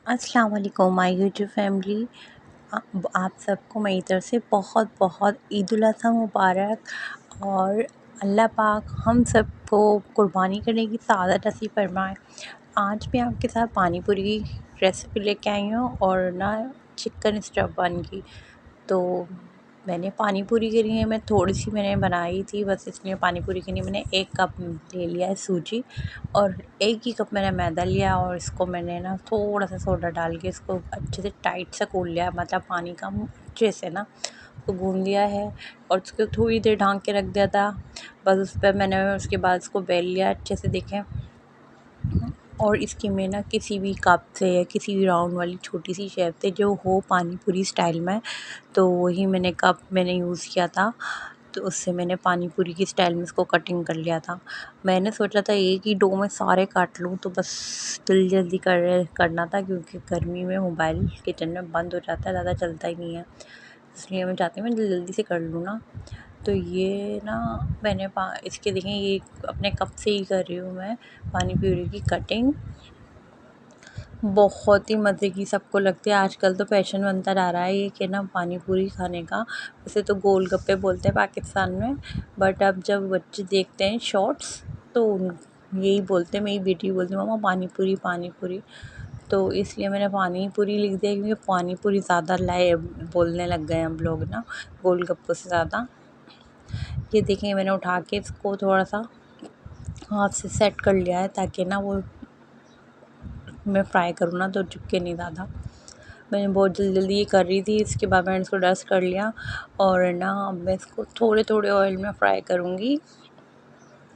अस्सलाम वालेकुम my YouTube family. आप सबको मेरी तरफ से बहुत बहुत ईद उल अज़हा मुबारक। और अल्लाह पाक हम सबको कुर्बानी करने की सआदत नसीब फरमाए। आज मैं आपके साथ पानी पूरी की रेसिपी लेके आई हूँ और ना चिकन स्टफ़ बन की। तो मैंने पानी पूरी के लिए मैं थोड़ी सी मैंने बनाई थी, बस इसलिए पानी पूरी के लिए मैंने 1 कप ले लिया है सूजी और 1 ही कप मैंने मैदा लिया और इसको मैंने ना थोड़ा सा सोडा डाल के इसको अच्छे से टाइट सा गूँध लिया, मतलब पानी का अच्छे से ना तो गूँध लिया है और उसको थोड़ी देर ढाँक के रख दिया था। बस उस पर मैंने उसके बाद इसको बेल लिया अच्छे से, देखें। और इसकी मैं ना किसी भी कप से या किसी भी राउंड वाली छोटी सी शेप से जो हो पानी पूरी स्टाइल में, तो वही मैंने कप मैंने यूज़ किया था। तो उससे मैंने पानी पूरी की स्टाइल में इसको कटिंग कर लिया था। मैंने सोचा था एक ही डो में सारे काट लूँ, तो बस जल्दी करना था क्योंकि गर्मी में मोबाइल किचन में बंद हो जाता है, ज़्यादा चलता ही नहीं है, इसलिए मैं चाहती हूँ मैं जल्दी से कर लूँ ना। तो ये ना मैंने इसके देखें, ये अपने कप से ही कर रही हूँ मैं पानी पूरी की कटिंग। बहुत ही मज़े की सबको लगती है, आजकल तो फैशन बनता जा रहा है ये कि ना पानी पूरी खाने का। वैसे तो गोलगप्पे बोलते हैं पाकिस्तान में, बट अब जब बच्चे देखते हैं शॉर्ट्स तो यही बोलते हैं, मेरी बेटी बोलती है मम्मा पानी पूरी पानी पूरी। तो इसलिए मैंने पानी पूरी लिख दिया क्योंकि पानी पूरी ज़्यादा लाए बोलने लग गए हम लोग ना, गोलगप्पों से ज़्यादा। ये देखें, मैंने उठा के इसको थोड़ा सा हाथ से सेट कर लिया है ताकि ना वो मैं फ्राई करूँ ना तो चिपके नहीं ज़्यादा। मैंने बहुत जल्दी ये कर रही थी, इसके बाद मैंने इसको डस्ट कर लिया और ना अब मैं इसको थोड़े थोड़े ऑयल में फ्राई करूँगी।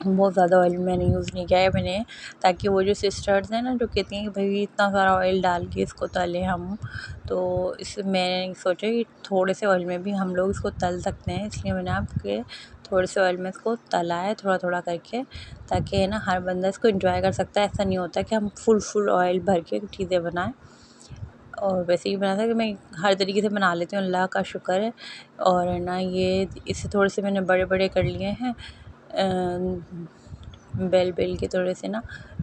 बहुत ज़्यादा ऑयल मैंने यूज़ नहीं किया है मैंने, ताकि वो जो सिस्टर्स हैं ना जो कहती हैं कि भाई इतना सारा ऑयल डाल के इसको तलें हम, तो इससे मैंने सोचा कि थोड़े से ऑयल में भी हम लोग इसको तल सकते हैं, इसलिए मैंने आपके थोड़े से ऑयल में इसको तला है थोड़ा थोड़ा करके, ताकि ना हर बंदा इसको एंजॉय कर सकता है। ऐसा नहीं होता कि हम फुल ऑयल भर के चीज़ें बनाएं। और वैसे ही बना था कि मैं हर तरीके से बना लेती हूँ, अल्लाह का शुक्र है। और ना ये इससे थोड़े से मैंने बड़े बड़े कर लिए हैं, बेल के थोड़े से ना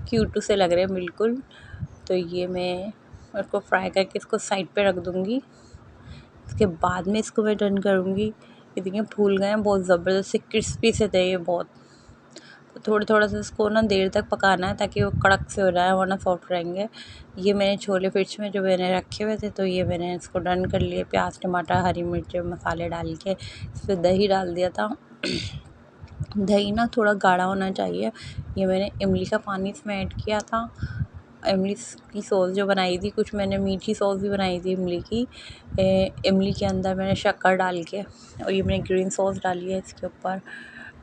क्यूट से लग रहे हैं बिल्कुल। तो ये मैं उसको फ्राई करके इसको साइड पे रख दूँगी। इसके बाद में इसको मैं टर्न करूँगी। ये देखिए फूल गए हैं, बहुत ज़बरदस्त से क्रिस्पी से थे ये बहुत। तो थोड़ा सा इसको ना देर तक पकाना है ताकि वो कड़क से हो जाए, वरना सॉफ्ट रहेंगे। ये मैंने छोले फिश में जो मैंने रखे हुए थे, तो ये मैंने इसको डन कर लिए, प्याज टमाटर हरी मिर्च मसाले डाल के इस पर दही डाल दिया था। दही ना थोड़ा गाढ़ा होना चाहिए। ये मैंने इमली का पानी इसमें ऐड किया था। इमली की सॉस जो बनाई थी, कुछ मैंने मीठी सॉस भी बनाई थी इमली की। इमली के अंदर मैंने शक्कर डाल के, और ये मैंने ग्रीन सॉस डाली है इसके ऊपर।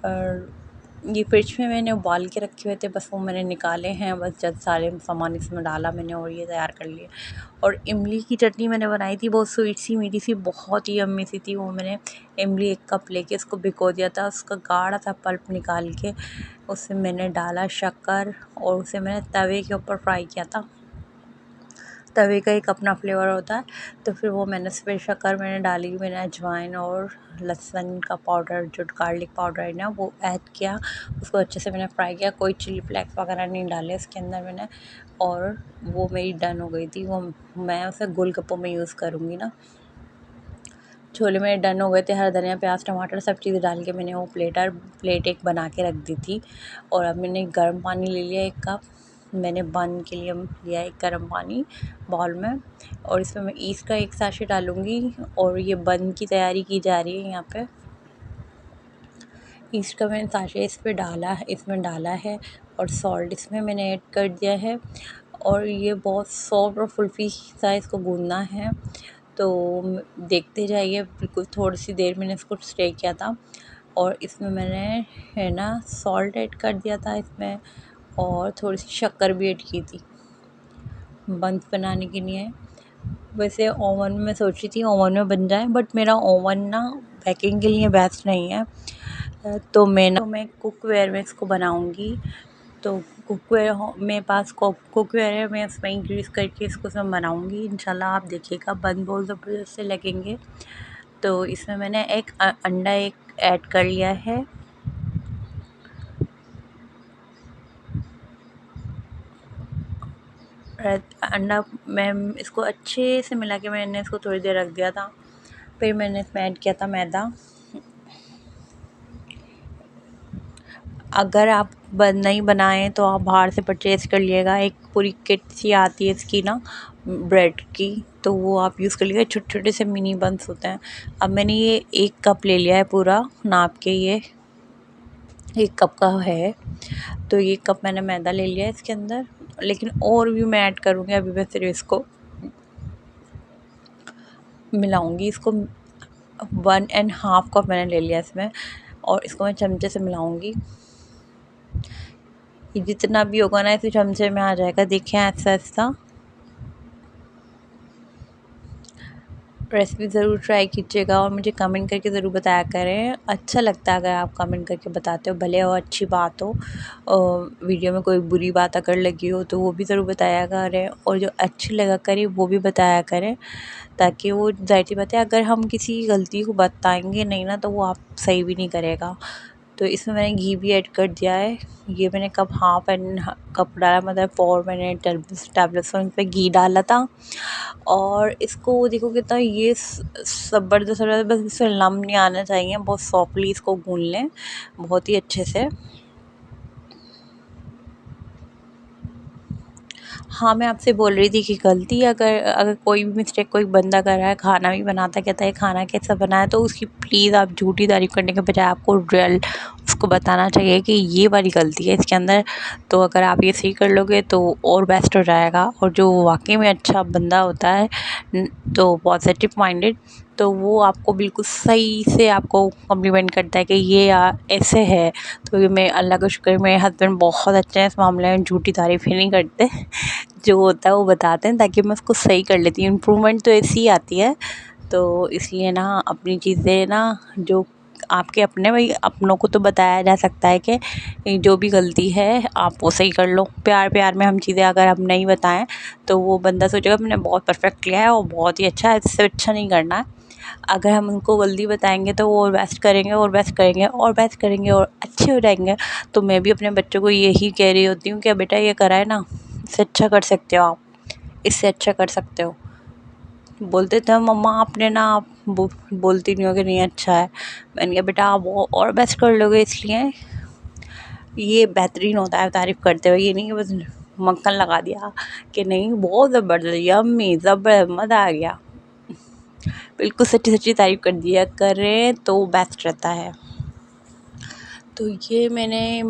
और ये फ्रिज में मैंने उबाल के रखे हुए थे, बस वो मैंने निकाले हैं, बस जब सारे सामान इसमें डाला मैंने और ये तैयार कर लिए। और इमली की चटनी मैंने बनाई थी, बहुत स्वीट सी मीठी सी, बहुत ही यम्मी सी थी वो। मैंने इमली 1 कप लेके इसको भिगो दिया था, उसका गाढ़ा सा पल्प निकाल के उसमें मैंने डाला शक्कर और उसे मैंने तवे के ऊपर फ्राई किया था। तवे का एक अपना फ्लेवर होता है, तो फिर वो मैंने उसपे शक्कर मैंने डाली, मैंने अजवाइन और लहसुन का पाउडर जो गार्लिक पाउडर है ना वो ऐड किया, उसको अच्छे से मैंने फ्राई किया। कोई चिली फ्लेक्स वगैरह नहीं डाले इसके अंदर मैंने, और वो मेरी डन हो गई थी। वो मैं उसे गोलगप्पों में यूज़ करूँगी ना। छोले मेरे डन हो गए थे, हरा धनिया प्याज टमाटर सब चीज़ डाल के मैंने वो प्लेट एक बना के रख दी थी। और अब मैंने गर्म पानी ले लिया 1 कप, मैंने बन के लिए लिया एक गर्म पानी बाउल में, और इसमें मैं ईस्ट का 1 साशे डालूँगी। और ये बन की तैयारी की जा रही है यहाँ पे। ईस्ट का मैंने साशे इसमें डाला है और सॉल्ट इसमें मैंने ऐड कर दिया है। और ये बहुत सॉफ्ट और फुल्फी सा इसको गूँदना है, तो देखते जाइए। बिल्कुल थोड़ी सी देर मैंने इसको स्टे किया था और इसमें मैंने है ना सॉल्ट ऐड कर दिया था इसमें, और थोड़ी सी शक्कर भी ऐड की थी बंस बनाने के लिए। वैसे ओवन में मैं सोच रही थी ओवन में बन जाए, बट मेरा ओवन ना बेकिंग के लिए बेस्ट नहीं है, तो मैं कुकवेयर में इसको बनाऊंगी। तो कुकवेयर मेरे पास कुकवेयर है, मैं उसमें ही ग्रीस करके इसको सब बनाऊंगी इंशाल्लाह। आप देखिएगा बन बहुत ज़बरदस्त से लगेंगे। तो इसमें मैंने एक अंडा एक ऐड कर लिया है, अंडा मैं इसको अच्छे से मिला के मैंने इसको थोड़ी देर रख दिया था। फिर मैंने इसमें ऐड किया था मैदा। अगर आप नहीं बनाएं तो आप बाहर से परचेज़ कर लिएगा, एक पूरी किट सी आती है इसकी ना ब्रेड की, तो वो आप यूज़ कर लीजिएगा। छोटे छोटे से मिनी बन्स होते हैं। अब मैंने ये 1 कप ले लिया है पूरा नाप के, ये 1 कप का है, तो ये कप मैंने मैदा ले लिया है इसके अंदर। लेकिन और भी मैं ऐड करूँगी, अभी मैं सिर्फ इसको मिलाऊंगी। इसको 1.5 कप मैंने ले लिया इसमें, और इसको मैं चमचे से मिलाऊंगी। ये जितना भी होगा ना इसी चमचे में आ जाएगा, देखिए ऐसा ऐसा। रेसिपी ज़रूर ट्राई कीजिएगा और मुझे कमेंट करके ज़रूर बताया करें। अच्छा लगता है अगर आप कमेंट करके बताते हो, भले और अच्छी बात हो। वीडियो में कोई बुरी बात अगर लगी हो तो वो भी ज़रूर बताया करें, और जो अच्छी लगा करे वो भी बताया करें, ताकि वो ज़ाहिर सी बात है अगर हम किसी गलती को बताएंगे नहीं ना तो वो आप सही भी नहीं करेगा। तो इसमें मैंने घी भी ऐड कर दिया है। ये मैंने कप हाफ एंड कप डाला, मतलब 4 मैंने टेबलस्पून इस पर घी डाला था। और इसको देखो कितना ये ज़बरदस्त हो रहा है, बस इसमें लम्ब नहीं आना चाहिए। बहुत सॉफ्टली इसको गूंद लें बहुत ही अच्छे से। हाँ, मैं आपसे बोल रही थी कि गलती अगर कोई भी मिस्टेक कोई बंदा कर रहा है, खाना भी बनाता कहता है खाना कैसा बना है, तो उसकी प्लीज़ आप झूठी तारीफ़ करने के बजाय आपको रियल उसको बताना चाहिए कि ये वाली गलती है इसके अंदर। तो अगर आप ये सही कर लोगे तो और बेस्ट हो जाएगा। और जो वाक़ई में अच्छा बंदा होता है तो पॉजिटिव माइंडेड, तो वो आपको बिल्कुल सही से आपको कॉम्प्लीमेंट करता है कि ये ऐसे है। तो ये मैं अल्लाह का शुक्र है मेरे हस्बैंड बहुत अच्छे हैं इस मामले में, झूठी तारीफ़ ही नहीं करते। जो होता है वो बताते हैं ताकि मैं उसको सही कर लेती हूँ। इम्प्रूवमेंट तो ऐसी ही आती है। तो इसलिए ना अपनी चीज़ें ना जो आपके अपने भाई अपनों को तो बताया जा सकता है कि जो भी गलती है आप वो सही कर लो। प्यार प्यार में हम चीज़ें अगर हम नहीं बताएं तो वो बंदा सोचेगा मैंने बहुत परफेक्ट किया है और बहुत ही अच्छा है, इससे अच्छा नहीं करना है। अगर हम उनको जल्दी बताएंगे तो वो और बेस्ट करेंगे और बेस्ट करेंगे और बेस्ट करेंगे और अच्छे हो जाएंगे। तो मैं भी अपने बच्चों को यही कह रही होती हूँ कि बेटा ये करा है ना, इससे अच्छा कर सकते हो आप, इससे अच्छा कर सकते हो। बोलते थे मम्मा आपने ना, आप बोलती नहीं हो कि नहीं अच्छा है। मैंने कहा बेटा आप वो और बेस्ट कर लोगे, इसलिए ये बेहतरीन होता है तारीफ़ करते हुए, ये नहीं कि बस मक्खन लगा दिया कि नहीं बहुत ज़बरदस्त यम्मी ज़बर मज़ा आ गया। बिल्कुल सच्ची सच्ची तारीफ़ कर दिया करें तो बेस्ट रहता है। तो ये मैंने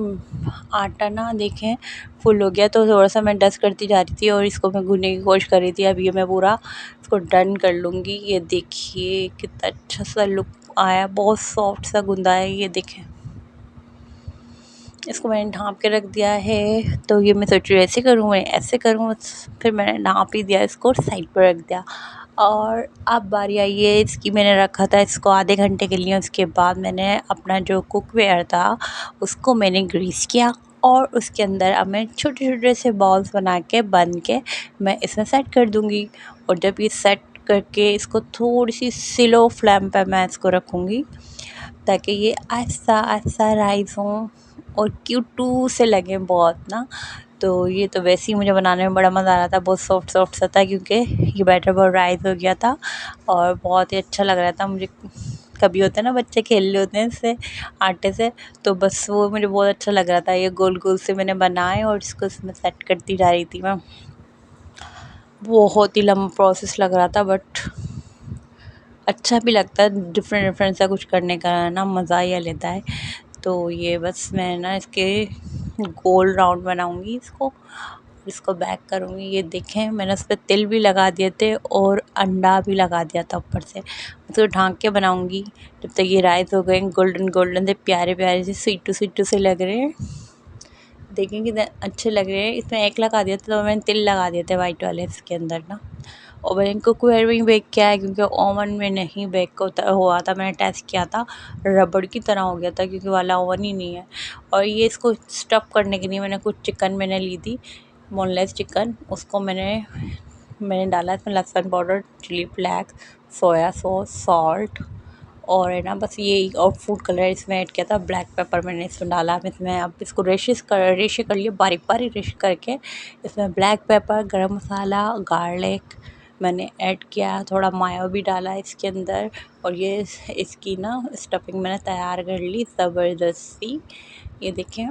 आटा ना देखें फुल हो गया, तो थोड़ा सा मैं डस्ट करती जा रही थी और इसको मैं गूंदने की कोशिश कर रही थी। अब ये मैं पूरा इसको डन कर लूँगी। ये देखिए कितना अच्छा सा लुक आया, बहुत सॉफ्ट सा गूंदा है, ये देखें। इसको मैंने ढाँप के रख दिया है। तो ये मैं सोच रही हूँ ऐसे करूँ मैं ऐसे करूँ, फिर मैंने ढाँप ही दिया इसको, साइड पर रख दिया। और अब बारी आई है इसकी, मैंने रखा था इसको आधे घंटे के लिए। उसके बाद मैंने अपना जो कुकवेयर था उसको मैंने ग्रीस किया और उसके अंदर अब मैं छोटे छोटे से बॉल्स बना के बन के मैं इसमें सेट कर दूँगी। और जब ये सेट करके इसको थोड़ी सी स्लो फ्लेम पर मैं इसको रखूँगी ताकि ये आहिस्ता आहिस्ता राइज़ हों और क्यूटू से लगे बहुत ना। तो ये तो वैसे ही मुझे बनाने में बड़ा मज़ा आ रहा था, बहुत सॉफ्ट सॉफ्ट सा था क्योंकि ये बैटर बहुत राइस हो गया था और बहुत ही अच्छा लग रहा था मुझे। कभी होता है ना बच्चे खेल रहे होते हैं इससे आटे से, तो बस वो मुझे बहुत अच्छा लग रहा था। ये गोल गोल से मैंने बनाए और इसको इसमें सेट करती जा रही थी मैं। बहुत ही लंबा प्रोसेस लग रहा था बट अच्छा भी लगता है, डिफरेंट डिफरेंट सा कुछ करने का ना मज़ा ही लेता है। तो ये बस मैं ना इसके गोल राउंड बनाऊंगी इसको बैक करूंगी। ये देखें मैंने उस पर तिल भी लगा दिए थे और अंडा भी लगा दिया था ऊपर से। उसको ढाँक के बनाऊंगी जब तक ये राइस हो गए गोल्डन गोल्डन से, प्यारे प्यारे से, स्वीटू से लग रहे हैं। देखें कितने अच्छे लग रहे हैं। इसमें एक लगा दिया था तो मैंने तिल लगा दिए थे वाइट वाले इसके अंदर ना। और मैंने कुकवेयर में बेक किया है क्योंकि ओवन में नहीं बेक होता हुआ था। मैंने टेस्ट किया था, रबड़ की तरह हो गया था क्योंकि वाला ओवन ही नहीं है। और ये इसको स्टफ़ करने के लिए मैंने कुछ चिकन मैंने ली थी, बोनलेस चिकन। उसको मैंने डाला इसमें लहसुन powder, chili flakes, soya sauce, salt और है ना बस ये और फूड कलर इसमें ऐड किया था, ब्लैक पेपर मैंने इसमें डाला। अब इसमें अब इसको रेशे कर लिए, बारीक बारीक रेशे करके इसमें ब्लैक पेपर, गरम मसाला, गार्लिक मैंने ऐड किया, थोड़ा मायो भी डाला इसके अंदर। और ये इसकी ना स्टफिंग मैंने तैयार कर ली ज़बरदस्ती। ये देखें,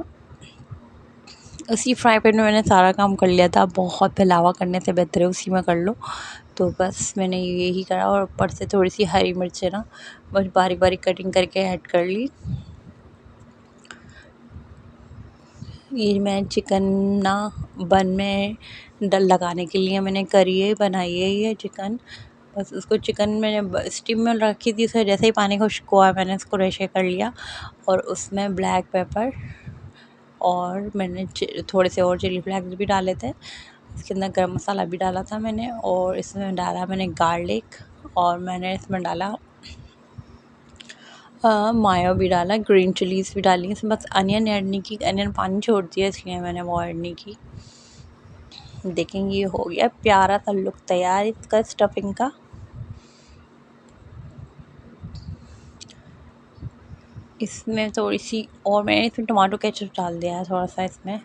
उसी फ्राई पैन में मैंने सारा काम कर लिया था। बहुत फैलावा करने से बेहतर है उसी में कर लो। तो बस मैंने यही करा और ऊपर से थोड़ी सी हरी मिर्चें ना बस बारीक बारीक कटिंग करके ऐड कर ली। ये मैं चिकन ना बन में डल लगाने के लिए मैंने करी है, बनाई है ये चिकन। बस उसको चिकन मैंने स्टीम में रखी थी, उसका जैसे ही पानी खुश्क हुआ मैंने उसको रेशे कर लिया। और उसमें ब्लैक पेपर और मैंने थोड़े से और चिली फ्लेक्स भी डाले थे। इसके अंदर गरम मसाला भी डाला था मैंने, और इसमें डाला मैंने गार्लिक, और मैंने इसमें डाला मायो भी डाला, ग्रीन चिलीज़ भी डाली। इसमें बस अनियन ऐड नहीं की, अनियन पानी छोड़ती है इसलिए मैंने वो ऐड नहीं की। देखेंगे ये हो गया प्यारा सा लुक तैयार इसका स्टफिंग का। इसमें थोड़ी सी और मैंने इसमें टमाटो केचप डाल दिया है थोड़ा सा, इसमें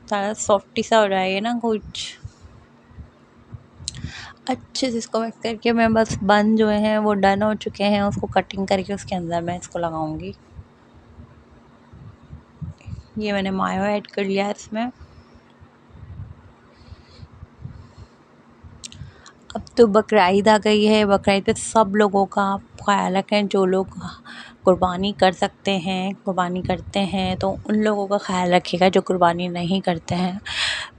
थोड़ा सॉफ्टी सा हो जाएगा ना कुछ। अच्छे से इसको मिक्स करके मैं बस बन जो हैं वो डन हो चुके हैं, उसको कटिंग करके उसके अंदर मैं इसको लगाऊंगी। ये मैंने मायो ऐड कर लिया है इसमें। अब तो बकरीद आ गई है, बकरीद पे सब लोगों का आप ख्याल रखें। जो लोग कुर्बानी कर सकते हैं, कुर्बानी करते हैं, तो उन लोगों का ख्याल रखिएगा। जो कुर्बानी नहीं करते हैं,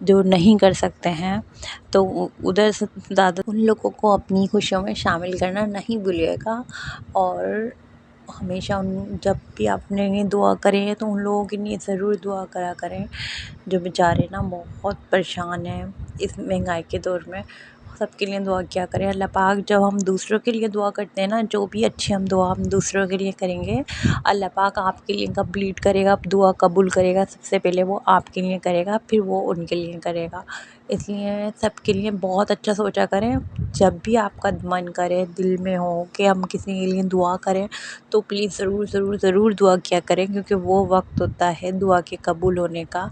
जो नहीं कर सकते हैं, तो उधर से ज़्यादा उन लोगों को अपनी खुशियों में शामिल करना नहीं भूलिएगा। और हमेशा उन जब भी आपने ये दुआ करें तो उन लोगों के लिए ज़रूर दुआ करा करें जो बेचारे ना बहुत परेशान हैं इस महंगाई के दौर में। सबके लिए दुआ किया करें। अल्लाह पाक जब हम दूसरों के लिए दुआ करते हैं ना, जो भी अच्छी हम दुआ हम दूसरों के लिए करेंगे, अल्लाह पाक आपके लिए कंप्लीट करेगा, दुआ कबूल करेगा। सबसे पहले वो आपके लिए करेगा, फिर वो उनके लिए करेगा। इसलिए सबके लिए बहुत अच्छा सोचा करें। जब भी आपका मन करे, दिल में हो कि हम किसी के लिए दुआ करें, तो प्लीज़ ज़रूर ज़रूर ज़रूर दुआ किया करें, क्योंकि वो वक्त होता है दुआ के कबूल होने का।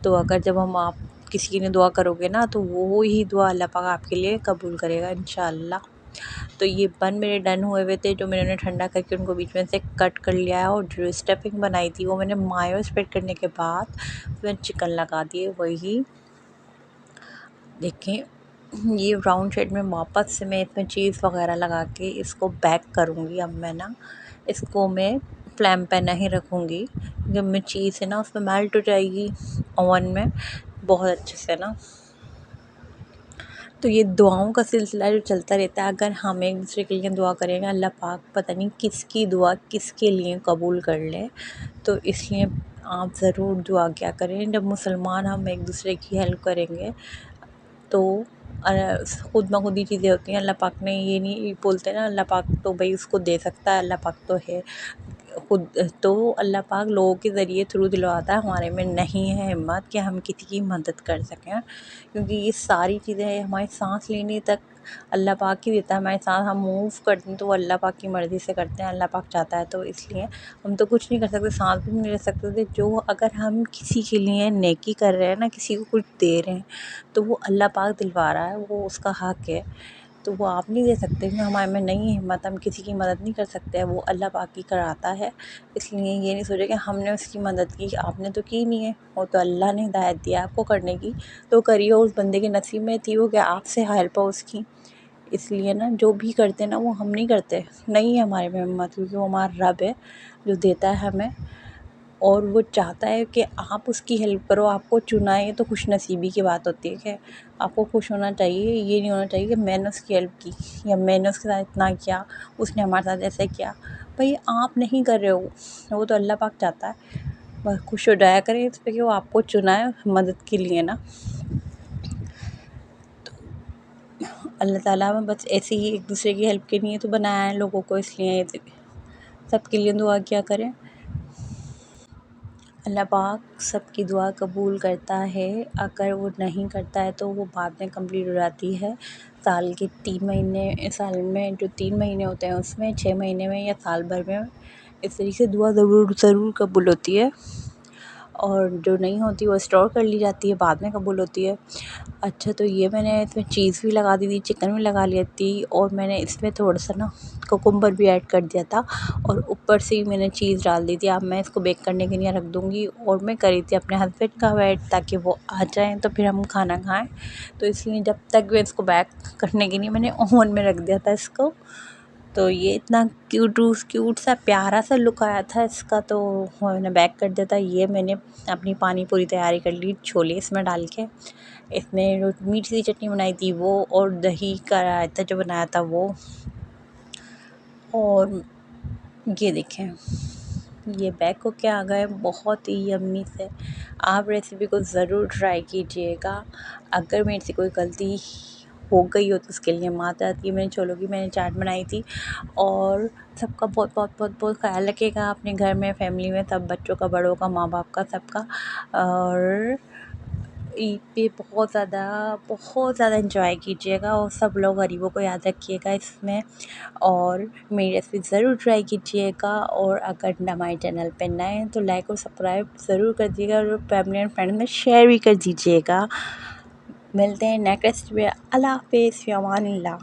तो अगर जब हम आप किसी के लिए दुआ करोगे ना, तो वो ही दुआ अल्लाह पाक आपके लिए कबूल करेगा इंशाअल्लाह। तो ये बन मेरे डन हुए हुए थे, जो मैंने ठंडा करके उनको बीच में से कट कर लिया है। और जो स्टफिंग बनाई थी वो मैंने मायो स्प्रेड करने के बाद उसमें चिकन लगा दिए। वही देखें, ये ब्राउन शेड में वापस से मैं इसमें चीज़ वगैरह लगा के इसको बैक करूँगी। अब मैं ना इसको मैं फ्लेम पे नहीं रखूँगी, जब मैं चीज़ है ना उसमें मेल्ट हो जाएगी ओवन में बहुत अच्छे से ना। तो ये दुआओं का सिलसिला जो चलता रहता है, अगर हम एक दूसरे के लिए दुआ करेंगे, अल्लाह पाक पता नहीं किसकी दुआ किसके लिए कबूल कर ले। तो इसलिए आप ज़रूर दुआ किया करें। जब मुसलमान हम एक दूसरे की हेल्प करेंगे तो खुद ब खुद ही चीज़ें होती हैं। अल्लाह पाक ने ये नहीं बोलते ना, अल्लाह पाक तो भाई उसको दे सकता है, अल्लाह पाक तो है खुद। तो अल्लाह पाक लोगों के ज़रिए थ्रू दिलवाता है, हमारे में नहीं है हिम्मत कि हम किसी की मदद कर सकें। क्योंकि ये सारी चीज़ें हमारी सांस लेने तक अल्लाह पाक ही देता है। हमारी सांस हम मूव करते हैं तो वो अल्लाह पाक की मर्ज़ी से करते हैं, अल्लाह पाक चाहता है। तो इसलिए हम तो कुछ नहीं कर सकते, सांस भी नहीं ले सकते थे। जो अगर हम किसी के लिए नेकी कर रहे हैं ना, किसी को कुछ दे रहे हैं, तो वो अल्लाह पाक दिलवा रहा है, वो उसका हक़ है। तो वो आप नहीं दे सकते, क्योंकि हमारे में नहीं है हिम्मत, हम किसी की मदद नहीं कर सकते हैं, वो अल्लाह पाक ही कराता है। इसलिए ये नहीं सोचे कि हमने उसकी मदद की, आपने तो की नहीं है, वो तो अल्लाह ने हिदायत दिया आपको करने की, तो करिए। उस बंदे के नसीब में थी वो कि आपसे हेल्प हो उसकी। इसलिए ना जो भी करते हैं ना वो हम नहीं करते, नहीं है हमारे में हिम्मत, क्योंकि वो हमारा रब है जो देता है हमें। और वो चाहता है कि आप उसकी हेल्प करो, आपको चुना है, ये तो खुशनसीबी की बात होती है कि आपको खुश होना चाहिए। ये नहीं होना चाहिए कि मैंने उसकी हेल्प की या मैंने उसके साथ इतना किया, उसने हमारे साथ ऐसे किया। भाई आप नहीं कर रहे हो, वो तो अल्लाह पाक चाहता है। बस खुश हो जाया करें इस पे कि वो आपको चुना है मदद के लिए ना। अल्लाह ताला में बस ऐसे ही एक दूसरे की हेल्प के लिए तो बनाया है लोगों को, इसलिए सबके लिए दुआ किया करें। अल्लाह पाक सबकी दुआ कबूल करता है। अगर वो नहीं करता है तो वो बाद में कंप्लीट हो जाती है। साल के 3 महीने, साल में जो 3 महीने होते हैं उसमें, 6 महीने में या साल भर में, इस तरीके से दुआ ज़रूर कबूल होती है। और जो नहीं होती वो स्टोर कर ली जाती है, बाद में कबूल होती है। अच्छा, तो ये मैंने इसमें चीज़ भी लगा दी थी, चिकन भी लगा लिया थी, और मैंने इसमें थोड़ा-सा ना कुकुम्बर भी ऐड कर दिया था, और ऊपर से ही मैंने चीज़ डाल दी थी। अब मैं इसको बेक करने के लिए रख दूँगी, और मैं कर रही थी अपने हस्बैंड का वेट, ताकि वो आ जाएँ तो फिर हम खाना खाएँ। तो इसलिए जब तक मैं इसको बेक करने के लिए मैंने ओवन में रख दिया था इसको। तो ये इतना क्यूट सा प्यारा सा लुक आया था इसका, तो मैंने बेक कर दिया था। ये मैंने अपनी पानी पूरी तैयारी कर ली, छोले इसमें डाल के। इसमें जो मीठी सी चटनी बनाई थी वो, और दही का रायता जो बनाया था वो। और ये देखें, ये बेक होके आ गए बहुत ही यम्मी से। आप रेसिपी को ज़रूर ट्राई कीजिएगा। अगर मेरे से कोई गलती हो गई हो तो उसके लिए माफ़ी। मैंने छोलों की मैंने चाट बनाई थी। और सबका बहुत ख़्याल रखिएगा अपने घर में, फैमिली में, सब बच्चों का, बड़ों का, माँ बाप का, सबका। और ईद पे बहुत ज़्यादा एंजॉय कीजिएगा, और सब लोग गरीबों को याद रखिएगा इसमें। और मेरी रेसिपी ज़रूर ट्राई कीजिएगा। और अगर हमारे चैनल पे नए हैं तो लाइक और सब्सक्राइब ज़रूर कर दीजिएगा, और फैमिली एंड फ्रेंड में शेयर भी कर दीजिएगा। मिलते हैं नेक्स्ट में। अल्लाह हाफ़िज़, फ़ी अमानिल्लाह।